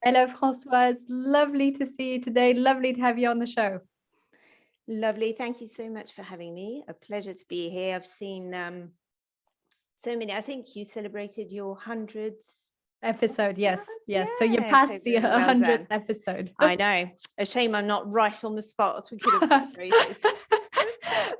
Hello, Francoise. Lovely to see you today. Lovely to have you on the show. Lovely. Thank you so much for having me. A pleasure to be here. I've seen so many. I think you celebrated your 100th Episode, yes, episode. yes. So you're Yeah, past so the really well 100th done. episode. I know. A shame I'm not right on the spot. We could have celebrated.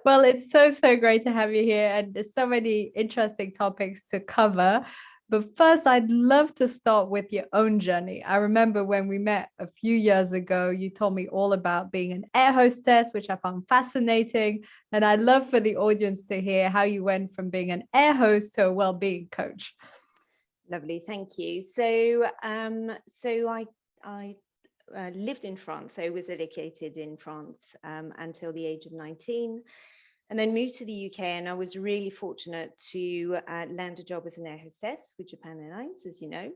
Well, it's so great to have you here, and there's so many interesting topics to cover. But first, I'd love to start with your own journey. I remember when we met a few years ago, you told me all about being an air hostess, which I found fascinating. And I'd love for the audience to hear how you went from being an air host to a well-being coach. Lovely. Thank you. So I lived in France. I was educated in France until the age of 19. And then moved to the UK, and I was really fortunate to land a job as an air hostess with Japan Airlines, as you know.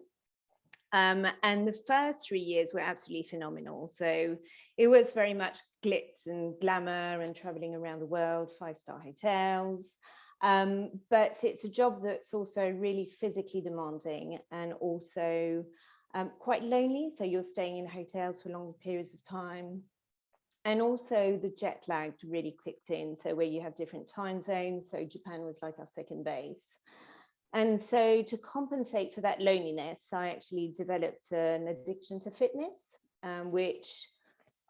And the first 3 years were absolutely phenomenal. So it was very much glitz and glamour and traveling around the world, 5-star hotels. But it's a job that's also really physically demanding and also quite lonely. So you're staying in hotels for longer periods of time. And also the jet lag really kicked in. So where you have different time zones. So Japan was like our second base. And so to compensate for that loneliness, I actually developed an addiction to fitness, which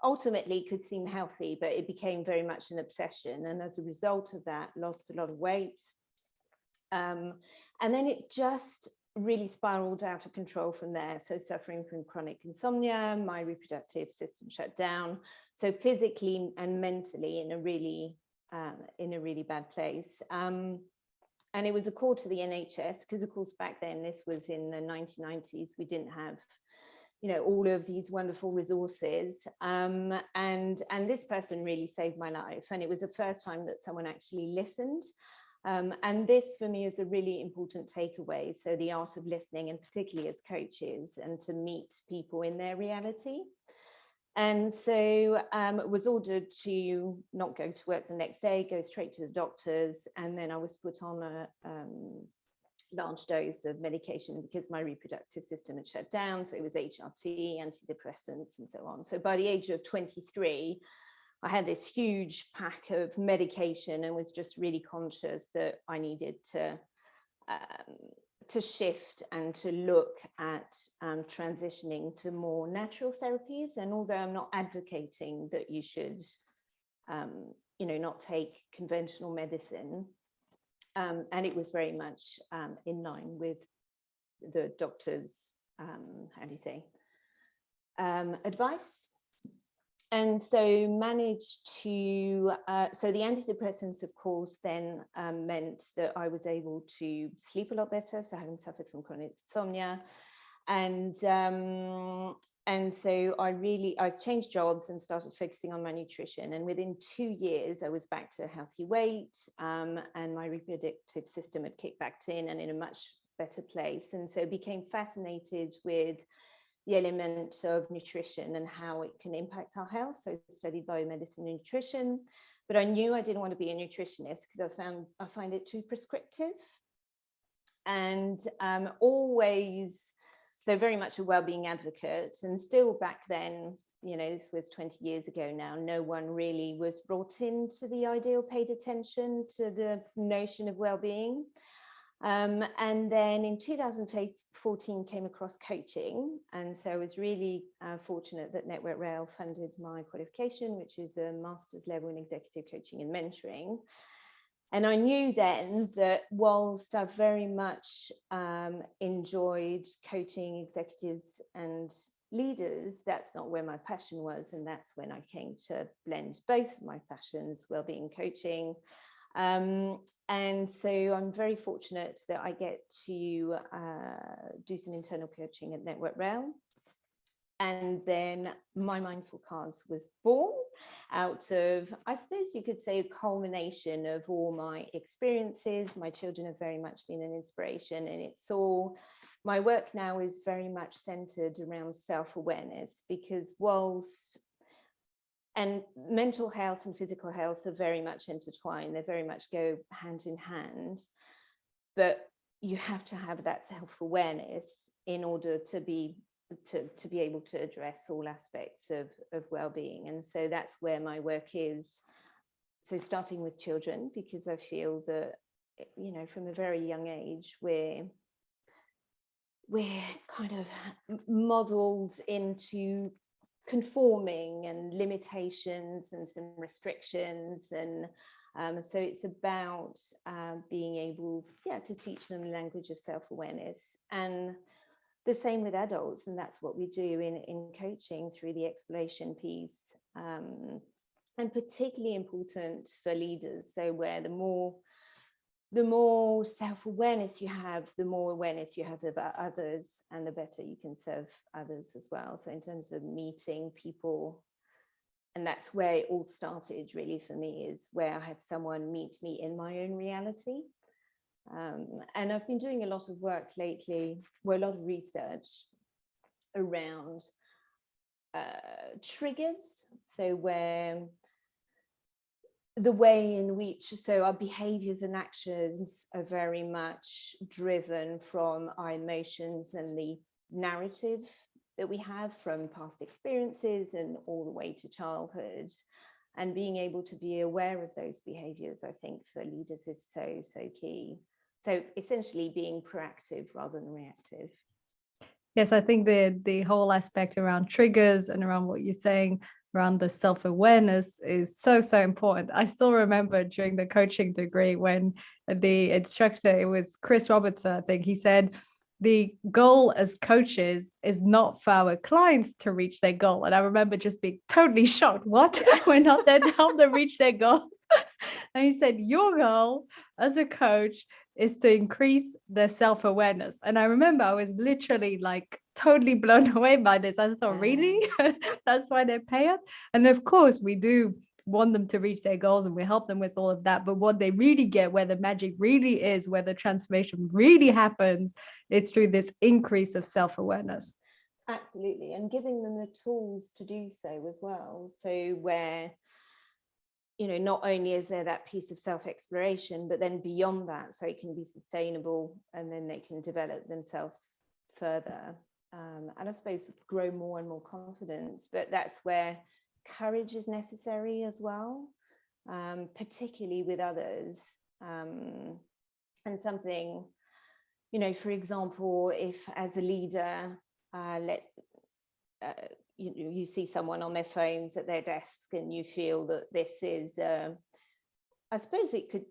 ultimately could seem healthy, but it became very much an obsession. And as a result of that, lost a lot of weight. And then it just really spiraled out of control from there. So suffering from chronic insomnia, my reproductive system shut down. So physically and mentally in a really bad place. And it was a call to the NHS because, of course, back then, this was in the 1990s, we didn't have, all of these wonderful resources. And this person really saved my life. And it was the first time that someone actually listened. And this for me is a really important takeaway. So the art of listening, and particularly as coaches, and to meet people in their reality. And so was ordered to not go to work the next day, go straight to the doctors. And then I was put on a large dose of medication because my reproductive system had shut down. So it was HRT, antidepressants, and so on. So by the age of 23, I had this huge pack of medication and was just really conscious that I needed to shift and to look at transitioning to more natural therapies. And although I'm not advocating that you should, not take conventional medicine, and it was very much in line with the doctor's, advice. And so managed to, so the antidepressants, of course, then meant that I was able to sleep a lot better. So having suffered from chronic insomnia. And so I changed jobs and started focusing on my nutrition. And within 2 years, I was back to a healthy weight, and my reproductive system had kicked back in and in a much better place. And so became fascinated with the element of nutrition and how it can impact our health. So I studied biomedicine and nutrition, but I knew I didn't want to be a nutritionist because I find it too prescriptive. And always, so very much a well-being advocate. And still back then, this was 20 years ago now, no one really was brought into the idea or paid attention to the notion of well-being. And then in 2014 came across coaching, and so I was really fortunate that Network Rail funded my qualification, which is a master's level in executive coaching and mentoring. And I knew then that whilst I very much enjoyed coaching executives and leaders, that's not where my passion was, and that's when I came to blend both of my passions, wellbeing coaching. And so I'm very fortunate that I get to do some internal coaching at Network Rail. And then My Mindful Cards was born out of, I suppose you could say, a culmination of all my experiences. My children have very much been an inspiration, and it's all, my work now is very much centered around self-awareness, because whilst and mental health and physical health are very much intertwined. They very much go hand in hand. But you have to have that self-awareness in order to be to be able to address all aspects of well-being. And so that's where my work is. So starting with children, because I feel that, you know, from a very young age, we're kind of modeled into conforming and limitations and some restrictions. And so it's about being able, to teach them the language of self-awareness. And the same with adults, and that's what we do in coaching through the exploration piece, and particularly important for leaders. So where the more self-awareness you have, the more awareness you have about others, and the better you can serve others as well. So in terms of meeting people, and that's where it all started really for me, is where I had someone meet me in my own reality. And I've been doing a lot of work lately, a lot of research around triggers. So where the way in which, so our behaviors and actions are very much driven from our emotions and the narrative that we have from past experiences and all the way to childhood. And being able to be aware of those behaviors, I think, for leaders is so key. So essentially being proactive rather than reactive. Yes, I think the whole aspect around triggers and around what you're saying around the self-awareness is so important. I still remember during the coaching degree when the instructor, it was Chris Robertson, I think, he said, the goal as coaches is not for our clients to reach their goal. And I remember just being totally shocked. What? We're not there to help them reach their goals. And he said, your goal as a coach is to increase their self-awareness. And I remember I was literally like totally blown away by this. I thought, really? That's why they pay us? And of course, we do want them to reach their goals and we help them with all of that. But what they really get, where the magic really is, where the transformation really happens, it's through this increase of self-awareness. Absolutely. And giving them the tools to do so as well. So where, you know, not only is there that piece of self-exploration, but then beyond that, so it can be sustainable and then they can develop themselves further. And I suppose grow more and more confidence. But that's where courage is necessary as well, particularly with others. And something, you know, for example, if as a leader, you see someone on their phones at their desk and you feel that this is, I suppose it could,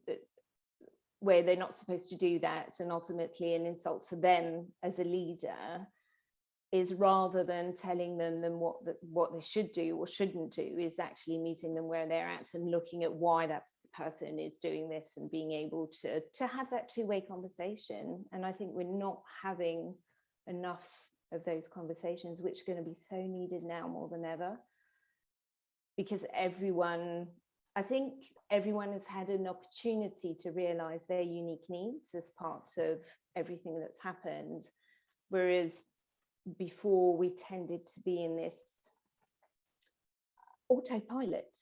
where they're not supposed to do that, and ultimately an insult to them as a leader, is rather than telling them what they should do or shouldn't do, is actually meeting them where they're at and looking at why that person is doing this and being able to have that two-way conversation. And I think we're not having enough of those conversations, which are going to be so needed now more than ever, because I think everyone has had an opportunity to realize their unique needs as part of everything that's happened, whereas before we tended to be in this autopilot,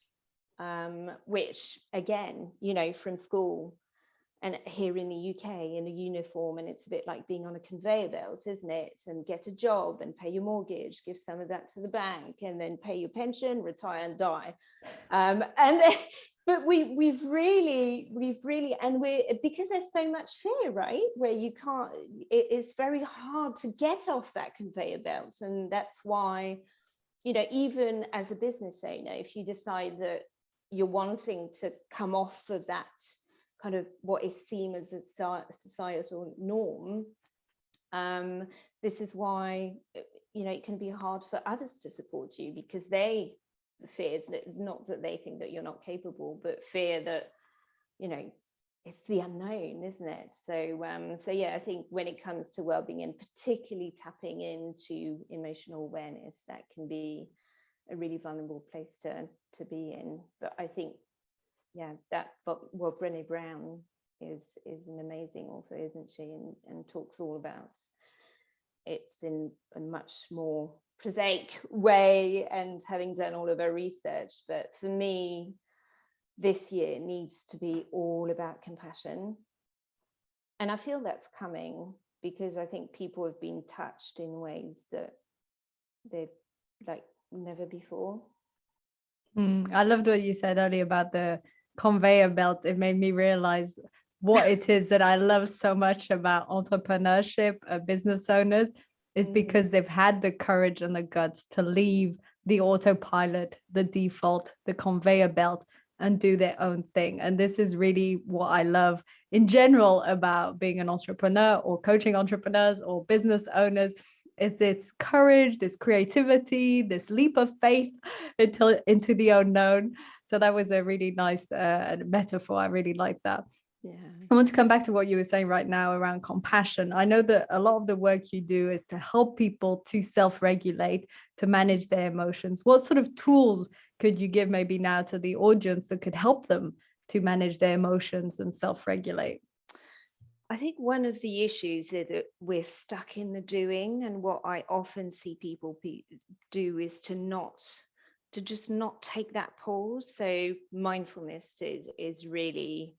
which again, you know, from school and here in the UK in a uniform, and it's a bit like being on a conveyor belt, isn't it? And get a job and pay your mortgage, give some of that to the bank, and then pay your pension, retire and die. But we've really, and because there's so much fear, right? Where you can't, it's very hard to get off that conveyor belt. And that's why, you know, even as a business owner, if you decide that you're wanting to come off of that kind of what is seen as a societal norm, this is why, you know, it can be hard for others to support you, because they fears, not that they think that you're not capable, but fear that, you know, it's the unknown, isn't it? So yeah, I think when it comes to wellbeing, and particularly tapping into emotional awareness, that can be a really vulnerable place to be in. But I think, yeah, that, well, Brené Brown is an amazing author, isn't she? And talks all about it's in a much more prosaic way, and having done all of her research. But for me, this year needs to be all about compassion. And I feel that's coming, because I think people have been touched in ways that they're like never before. I loved what you said earlier about the conveyor belt. It made me realize what it is that I love so much about entrepreneurship, business owners, is because they've had the courage and the guts to leave the autopilot, the default, the conveyor belt, and do their own thing. And this is really what I love in general about being an entrepreneur or coaching entrepreneurs or business owners. It's this courage, this creativity, this leap of faith into the unknown. So that was a really nice metaphor. I really like that. Yeah. I want to come back to what you were saying right now around compassion. I know that a lot of the work you do is to help people to self-regulate, to manage their emotions. What sort of tools could you give maybe now to the audience that could help them to manage their emotions and self-regulate? I think one of the issues is that we're stuck in the doing, and what I often see people do is to just not take that pause. So mindfulness is really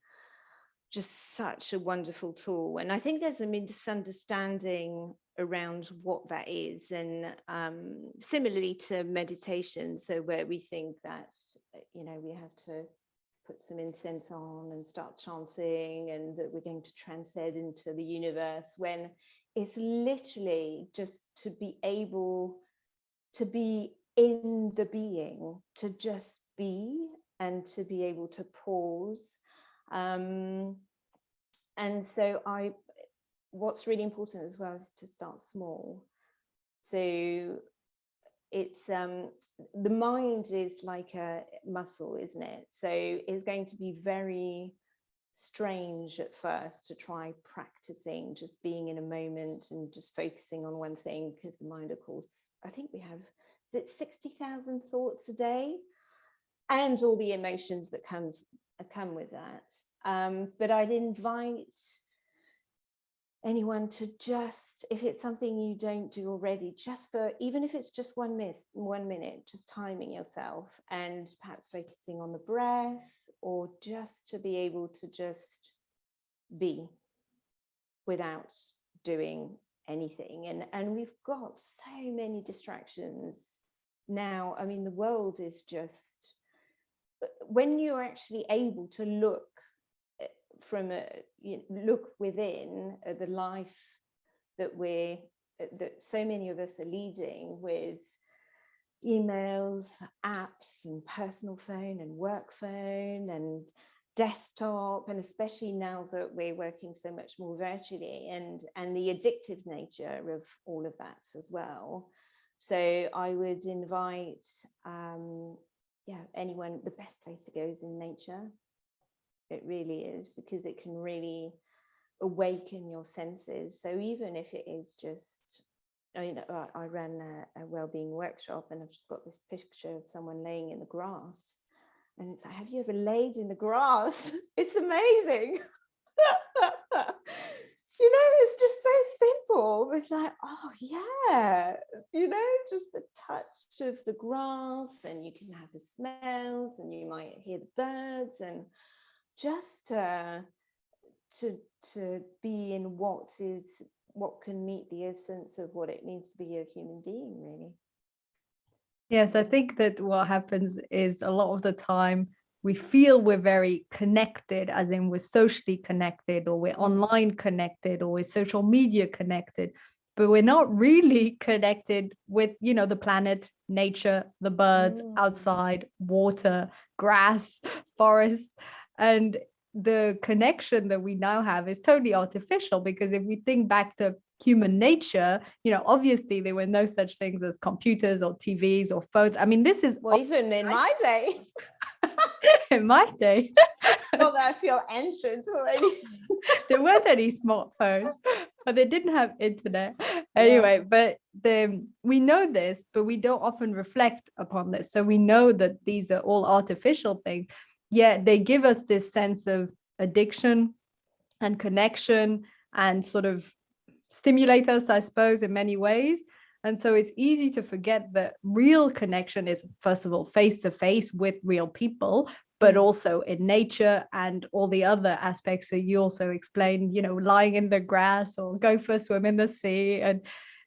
just such a wonderful tool, and I think there's a misunderstanding around what that is, and similarly to meditation, so where we think that we have to put some incense on and start chanting and that we're going to transcend into the universe, when it's literally just to be able to be in the being, to just be, and to be able to pause. And so what's really important as well is to start small. So it's the mind is like a muscle, isn't it? So it's going to be very strange at first to try practicing just being in a moment and just focusing on one thing, because the mind, of course, I think we have, is it 60,000 thoughts a day, and all the emotions that come with that. But I'd invite anyone to just, if it's something you don't do already, just for, even if it's just 1 minute, just timing yourself and perhaps focusing on the breath, or just to be able to just be without doing anything. And we've got so many distractions now. I mean, the world is just, when you're actually able to look look within the life that so many of us are leading, with emails, apps, and personal phone and work phone and desktop, and especially now that we're working so much more virtually, and the addictive nature of all of that as well. So I would invite anyone, the best place to go is in nature. It really is, because it can really awaken your senses. So even if it is just, I ran a wellbeing workshop, and I've just got this picture of someone laying in the grass, and it's like, have you ever laid in the grass? It's amazing. It's just so simple. It's like, oh yeah, just the touch of the grass, and you can have the smells, and you might hear the birds, and just to be in what can meet the essence of what it means to be a human being, really. Yes, I think that what happens is a lot of the time we feel we're very connected, as in we're socially connected, or we're online connected, or we're social media connected, but we're not really connected with, the planet, nature, the birds outside, water, grass, forests. And the connection that we now have is totally artificial, because if we think back to human nature, obviously there were no such things as computers or TVs or phones. I mean, this is even in my day. In my day. Not that I feel ancient already. There weren't any smartphones, but they didn't have internet anyway. But we know this, but we don't often reflect upon this. So we know that these are all artificial things, yet they give us this sense of addiction and connection, and sort of stimulate us, I suppose, in many ways. And so it's easy to forget that real connection is, first of all, face to face with real people, but also in nature and all the other aspects that you also explained, lying in the grass or going for a swim in the sea. And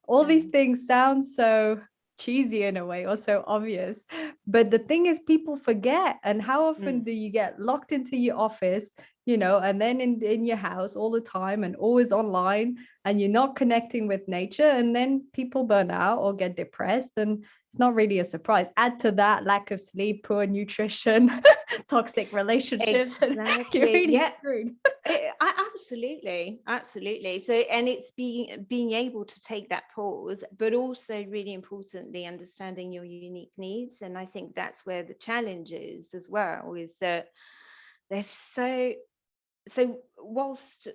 all these things sound so cheesy in a way or so obvious. But the thing is, people forget. And how often do you get locked into your office, and then in your house all the time and always online, and you're not connecting with nature, and then people burn out or get depressed, and it's not really a surprise. Add to that lack of sleep, poor nutrition, toxic relationships, and you're Exactly. really Yeah. screwed. Absolutely. So, and it's being able to take that pause, but also really importantly, understanding your unique needs. And I think that's where the challenge is as well, is that there's so whilst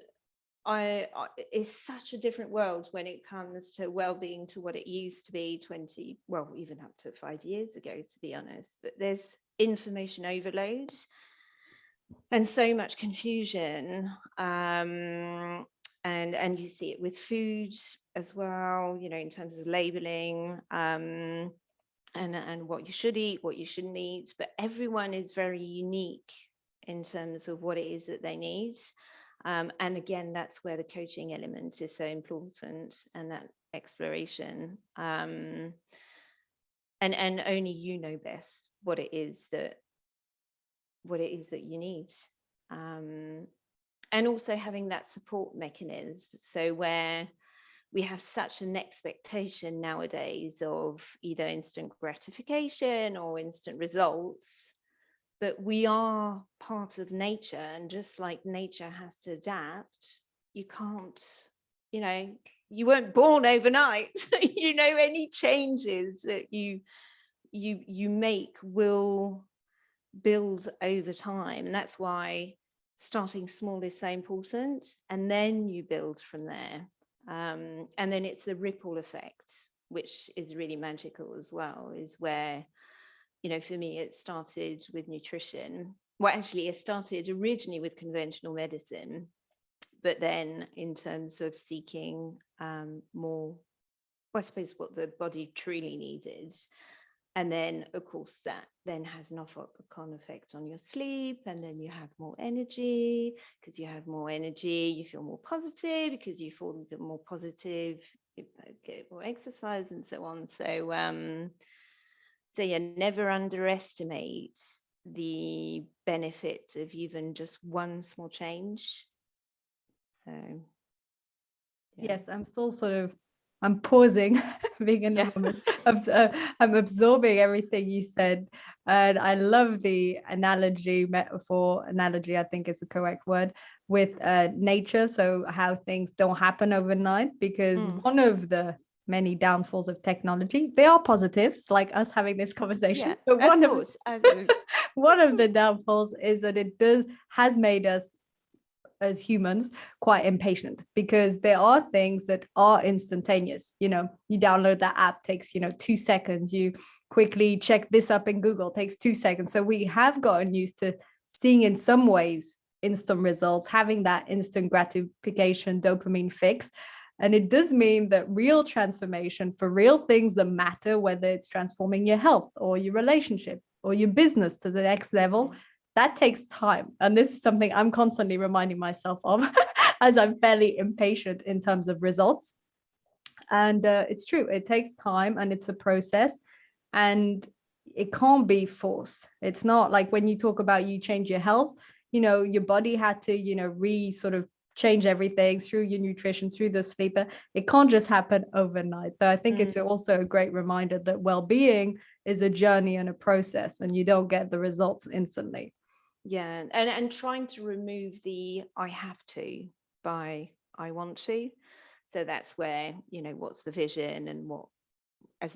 it's such a different world when it comes to well-being to what it used to be 20, well, even up to 5 years ago, to be honest. But there's information overload and so much confusion, and you see it with food as well, in terms of labeling, and what you should eat, what you shouldn't eat. But everyone is very unique in terms of what it is that they need, and again, that's where the coaching element is so important, and that exploration, and only you know best what it is that you need, and also having that support mechanism. So where we have such an expectation nowadays of either instant gratification or instant results, but we are part of nature, and just like nature has to adapt, you can't, you weren't born overnight. Any changes that you make will build over time. And that's why starting small is so important, and then you build from there, and then it's the ripple effect, which is really magical as well, is where, for me, it started with nutrition. Well, actually, it started originally with conventional medicine, but then in terms of seeking more, well, I suppose, what the body truly needed. And then, of course, that then has an knock-on effect on your sleep. And then you have more energy. Because you have more energy, you feel more positive. Because you feel more positive, you get more exercise and so on. So yeah, never underestimate the benefit of even just one small change. So yeah. Yes, I'm still I'm pausing, being in the moment of, I'm absorbing everything you said. And I love the analogy, I think is the correct word, with nature. So how things don't happen overnight, because one of the many downfalls of technology, they are positives, like us having this conversation. But one of the downfalls is that has made us as humans quite impatient, because there are things that are instantaneous. You download that app, takes 2 seconds. You quickly check this up in Google, takes 2 seconds. So we have gotten used to seeing, in some ways, instant results, having that instant gratification dopamine fix. And it does mean that real transformation for real things that matter, whether it's transforming your health or your relationship or your business to the next level, that takes time. And this is something I'm constantly reminding myself of as I'm fairly impatient in terms of results. And it's true, it takes time, and it's a process, and it can't be forced. It's not like when you talk about you change your health, your body had to, sort of change everything through your nutrition, through the sleeper. It can't just happen overnight. So I think it's also a great reminder that well-being is a journey and a process, and you don't get the results instantly. Yeah, and trying to remove the I have to by I want to. So that's where, what's the vision, and what, as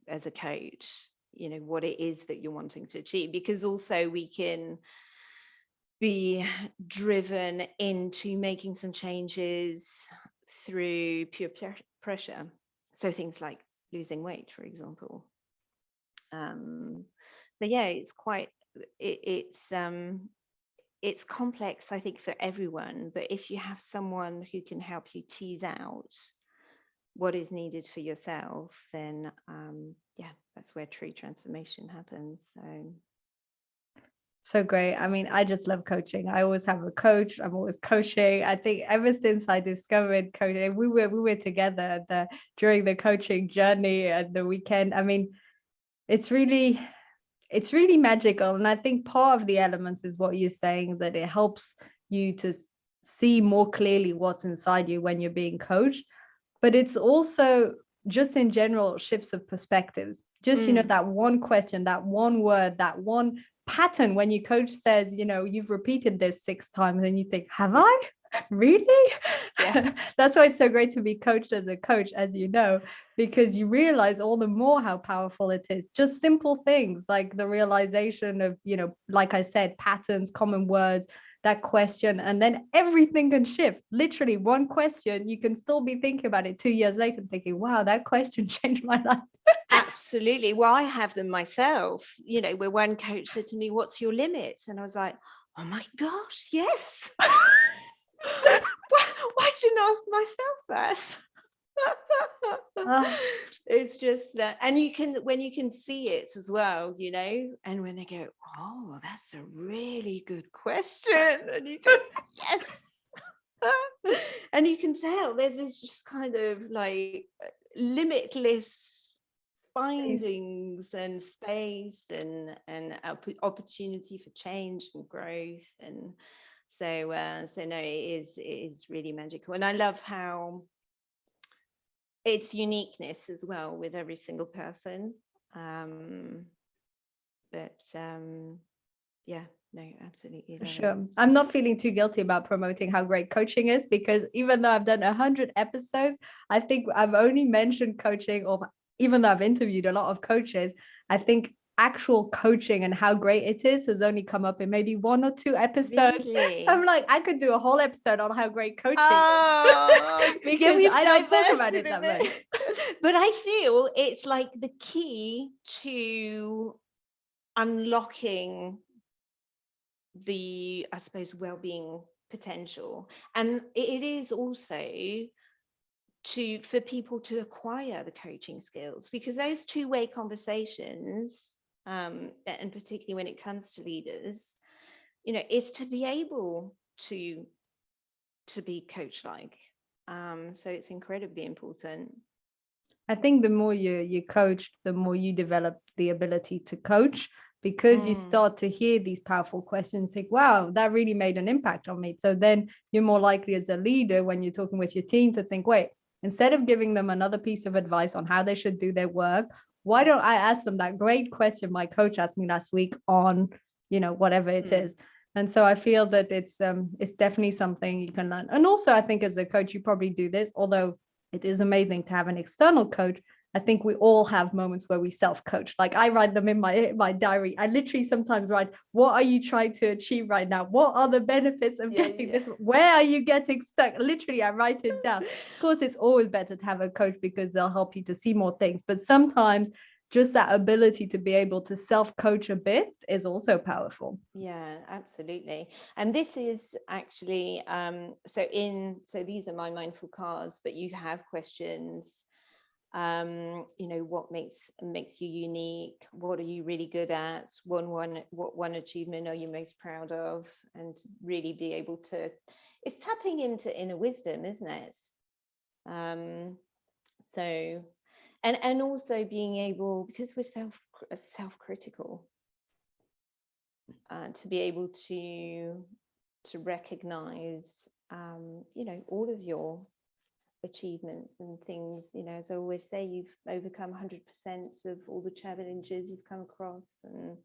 as a coach, what it is that you're wanting to achieve. Because also we can be driven into making some changes through pure pressure. So things like losing weight, for example. So yeah, it's quite, it's complex, I think, for everyone. But if you have someone who can help you tease out what is needed for yourself, then yeah, that's where true transformation happens. So great. I mean, I just love coaching. I always have a coach. I'm always coaching. I think ever since I discovered coaching, we were together during the coaching journey at the weekend. I mean, it's really it's really magical. And I think part of the elements is what you're saying, that it helps you to see more clearly what's inside you when you're being coached. But it's also just in general shifts of perspectives. Just, that one question, that one word, that one pattern when your coach says, you've repeated this 6 times and you think, have I? Really? Yeah. That's why it's so great to be coached as a coach, as you know, because you realize all the more how powerful it is. Just simple things like the realization of, like I said, patterns, common words, that question, and then everything can shift. Literally one question, you can still be thinking about it 2 years later thinking, wow, that question changed my life. Absolutely. Well, I have them myself, where one coach said to me, what's your limit? And I was like, oh my gosh, yes. Why didn't I ask myself that? It's just that, and when you can see it as well, and when they go, oh, that's a really good question, and you go, yes. And you can tell there's this just kind of like limitless findings and space and opportunity for change and growth. And so no, it is really magical. And I love how it's uniqueness as well with every single person. Yeah, no, absolutely. For sure. I'm not feeling too guilty about promoting how great coaching is, because even though I've done 100 episodes, I think I've only mentioned coaching, or even though I've interviewed a lot of coaches, I think actual coaching and how great it is has only come up in maybe 1 or 2 episodes. Really? So I'm like, I could do a whole episode on how great coaching is. because I don't talk about it that much. But I feel it's like the key to unlocking the, I suppose, well-being potential. And it is also for people to acquire the coaching skills, because those two-way conversations, and particularly when it comes to leaders, it's to be able to be coach-like. So it's incredibly important. I think the more you coach, the more you develop the ability to coach, because you start to hear these powerful questions, think, wow, that really made an impact on me. So then you're more likely as a leader, when you're talking with your team, to think, wait, instead of giving them another piece of advice on how they should do their work, why don't I ask them that great question my coach asked me last week on, whatever it is. And so I feel that it's definitely something you can learn. And also I think as a coach, you probably do this, although it is amazing to have an external coach. I think we all have moments where we self-coach. Like I write them in my diary. I literally sometimes write, what are you trying to achieve right now? What are the benefits of getting this? Where are you getting stuck? Literally, I write it down. Of course, it's always better to have a coach because they'll help you to see more things. But sometimes just that ability to be able to self-coach a bit is also powerful. Yeah, absolutely. And this is actually, so these are my mindful cards, but you have questions. What makes you unique? What are you really good at? What one achievement are you most proud of? And really be able to, it's tapping into inner wisdom, isn't it? So, and also being able, because we're self-critical, to be able to recognize, all of your achievements and things. As I always say, you've overcome 100% of all the challenges you've come across, and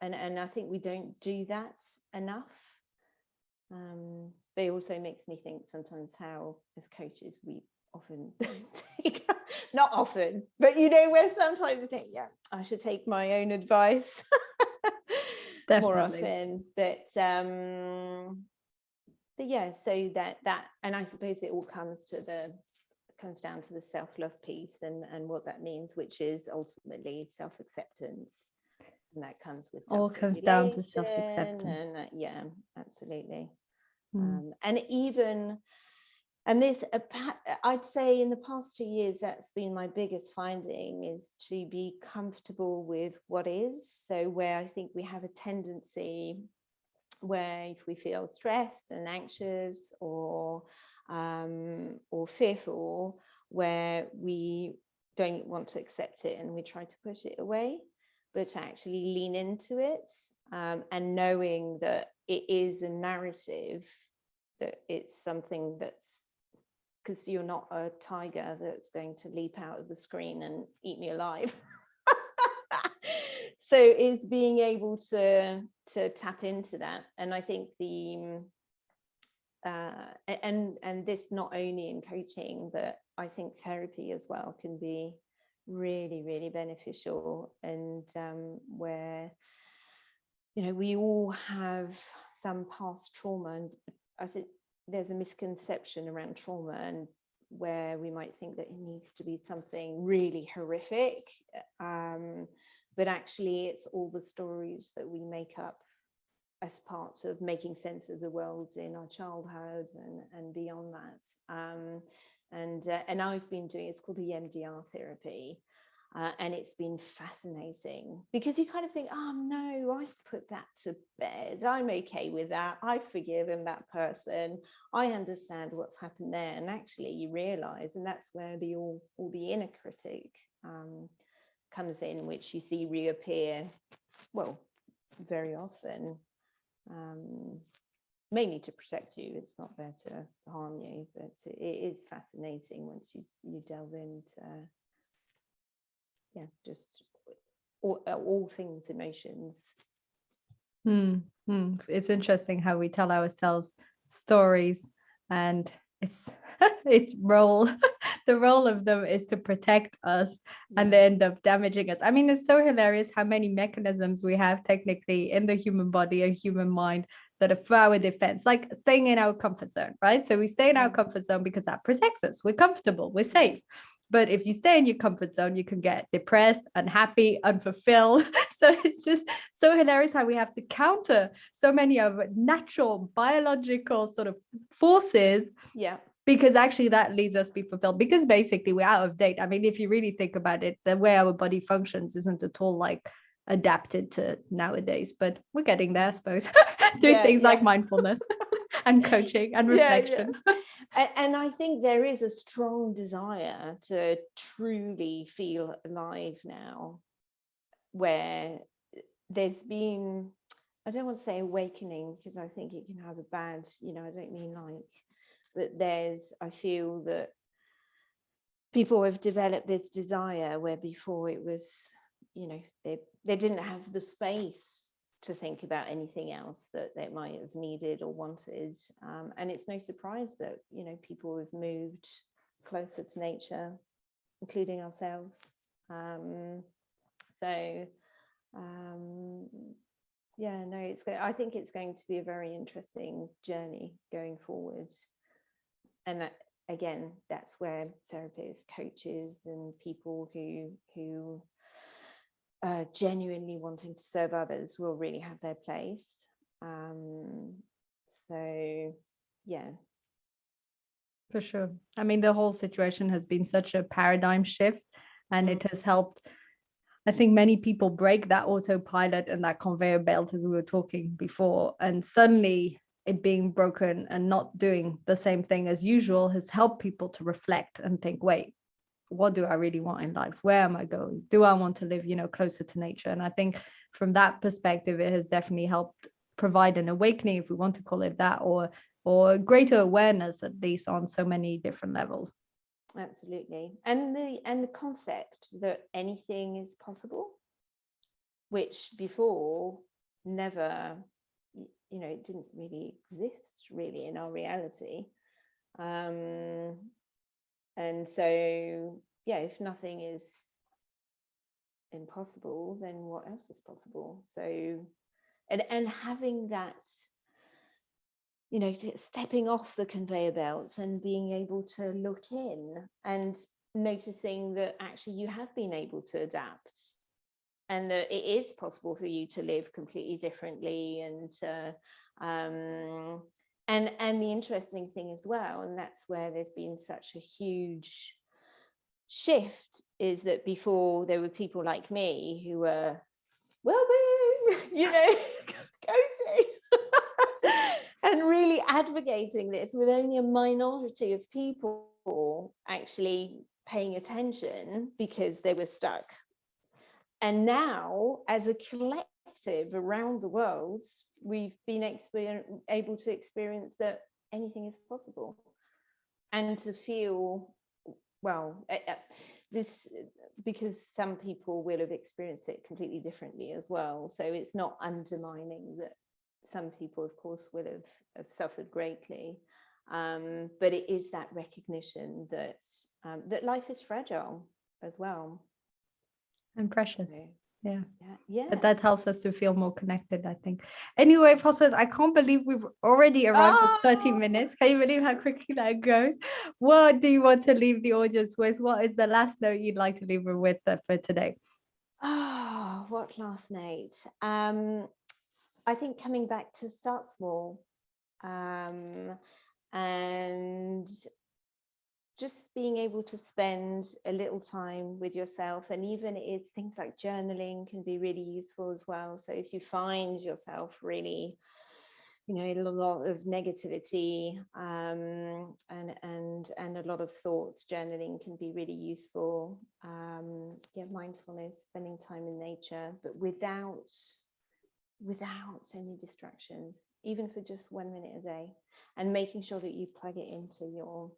I think we don't do that enough. But it also makes me think sometimes how, as coaches, we often don't take, not often, but where sometimes we think, yeah, I should take my own advice more often. But yeah, so that and I suppose it all comes down to the self-love piece and what that means, which is ultimately self-acceptance, and that comes with all comes down to self-acceptance. And yeah, absolutely. And even And this, I'd say in the past 2 years, that's been my biggest finding, is to be comfortable with what is. So where I think we have a tendency where if we feel stressed and anxious or fearful, where we don't want to accept it and we try to push it away, but to actually lean into it, and knowing that it is a narrative, that it's something that's, because you're not a tiger that's going to leap out of the screen and eat me alive. So it's being able to tap into that. And I think the and this not only in coaching, but I think therapy as well can be really, really beneficial. And where, you know, we all have some past trauma, and I think there's a misconception around trauma, and where we might think that it needs to be something really horrific, but actually it's all the stories that we make up as part of making sense of the world in our childhood and beyond that. And I've been doing, it's called EMDR therapy. And it's been fascinating, because you kind of think, oh no, I've put that to bed. I'm okay with that. I've forgiven that person. I understand what's happened there. And actually you realize, and that's where all the inner critic comes in, which you see reappear, well, very often, mainly to protect you. It's not there to harm you, but it is fascinating once you delve into just all things emotions. It's interesting how we tell ourselves stories, and it's its role the role of them is to protect us, and they end up damaging us. I mean, it's so hilarious how many mechanisms we have technically in the human body and human mind that are for our defense, like staying in our comfort zone, right? So we stay in our comfort zone because that protects us. We're comfortable, we're safe. But if you stay in your comfort zone, you can get depressed, unhappy, unfulfilled. So it's just so hilarious how we have to counter so many of natural biological sort of forces. Yeah. Because actually that leads us to be fulfilled, because basically we're out of date. I mean, if you really think about it, the way our body functions isn't at all like adapted to nowadays, but we're getting there, I suppose. Doing things like mindfulness and coaching and reflection. And I think there is a strong desire to truly feel alive now, where there's been, I don't want to say awakening, because I think it can have a bad, I don't mean like, but I feel that people have developed this desire where before it was, they didn't have the space to think about anything else that they might have needed or wanted. And it's no surprise that, people have moved closer to nature, including ourselves. I think it's going to be a very interesting journey going forward. And that, again, that's where therapists, coaches, and people who are genuinely wanting to serve others will really have their place. For sure. I mean, the whole situation has been such a paradigm shift, and it has helped, I think, many people break that autopilot and that conveyor belt, as we were talking before. And suddenly it being broken and not doing the same thing as usual has helped people to reflect and think, wait, what do I really want in life? Where am I going? Do I want to live, closer to nature? And I think from that perspective, it has definitely helped provide an awakening, if we want to call it that, or greater awareness, at least on so many different levels. Absolutely. And the concept that anything is possible, which before never, it didn't really exist really in our reality. And so, if nothing is impossible, then what else is possible? So, and having that, stepping off the conveyor belt and being able to look in and noticing that actually you have been able to adapt, and that it is possible for you to live completely differently, and And the interesting thing as well, and that's where there's been such a huge shift, is that before there were people like me who were well-being, coaching and really advocating this, with only a minority of people actually paying attention because they were stuck. And now, as a collective around the world, we've been able to experience that anything is possible, and to feel, well, this, because some people will have experienced it completely differently as well. So it's not undermining that some people, of course, will have suffered greatly. But it is that recognition that that life is fragile as well. And precious. So, yeah. But that helps us to feel more connected, I think. Anyway, Francoise, I can't believe we've already arrived at 30 minutes. Can you believe how quickly that goes? What do you want to leave the audience with? What is the last note you'd like to leave them with for today? Oh, what last note? I think coming back to start small, and just being able to spend a little time with yourself. And even it's things like journaling can be really useful as well. So if you find yourself really, a lot of negativity and a lot of thoughts, journaling can be really useful. Mindfulness, spending time in nature, but without any distractions, even for just 1 minute a day, and making sure that you plug it into your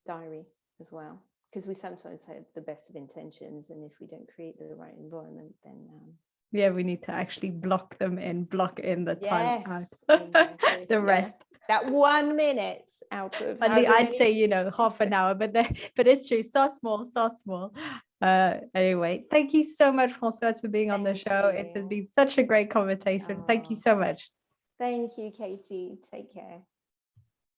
diary as well, because we sometimes have the best of intentions, and if we don't create the right environment, then we need to actually block in the time out. Exactly. The rest, that 1 minute out of, I'd say half an hour, but it's true. Start small. Anyway, thank you so much, Francoise, for being on the show. It has been such a great conversation. Thank you so much. Thank you, Katie. Take care.